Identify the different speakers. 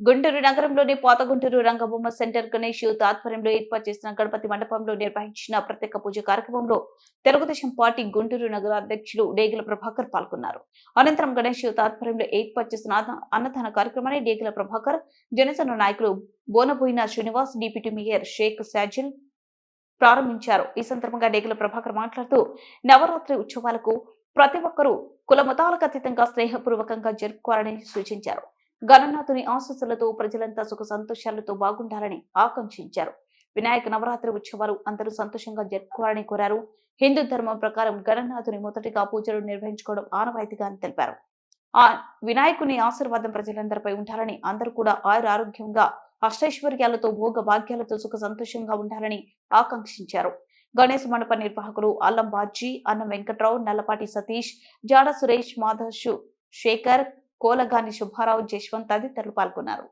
Speaker 1: గుంటూరు నగరంలోని పాత Guntur రంగబొమ్మ centre Ganesh youth ఆధ్వర్యంలో ఏర్పాటు చేసిన గణపతి మండపంలో నిర్వహించిన ప్రత్యేక పూజ కార్యక్రమంలో తెలుగుదేశం పార్టీ గుంటూరు నగర అధ్యక్షులు డేగల ప్రభాకర్ పాల్గొన్నారు. అనంతరం గణేష్ యూత్ ఆధ్వర్యంలో ఏర్పాటు చేసిన అన్నదాన కార్యక్రమాన్ని డేగల ప్రభాకర్, జనసేన నాయకులు బోనబోయిన శ్రీనివాస్, డిప్యూటీ మేయర్ షేక్ సాజిల్ ప్రారంభించారు. ఈ సందర్భంగా డేగల ప్రభాకర్ మాట్లాడుతూ నవరాత్రి ఉత్సవాలకు ప్రతి ఒక్కరూ కుల మతాలకు అతీతంగా స్నేహపూర్వకంగా జరుపుకోవాలని సూచించారు. గణనాథుని ఆశీస్సులతో ప్రజలంతా సుఖ సంతోషాలతో బాగుండాలని ఆకాంక్షించారు. వినాయక నవరాత్రి ఉత్సవాలు అందరూ సంతోషంగా జరుపుకోవాలని కోరారు. హిందూ ధర్మం ప్రకారం గణనాథుని మొదటిగా పూజలు నిర్వహించుకోవడం ఆనవాయితీగా అని తెలిపారు. ఆ వినాయకుని ఆశీర్వాదం ప్రజలందరిపై ఉండాలని, అందరూ కూడా ఆరోగ్యంగా అష్టైశ్వర్యాలతో భోగ భాగ్యాలతో సుఖ సంతోషంగా ఉండాలని ఆకాంక్షించారు. గణేష్ మండప నిర్వాహకులు అల్లం బాజీ, అన్నం వెంకట్రావు, నల్లపాటి సతీష్, జాడ సురేష్, మాధవ్ శేఖర్, కోలగాని శుభారావు, జశ్వంత్ తదితరులు పాల్గొన్నారు.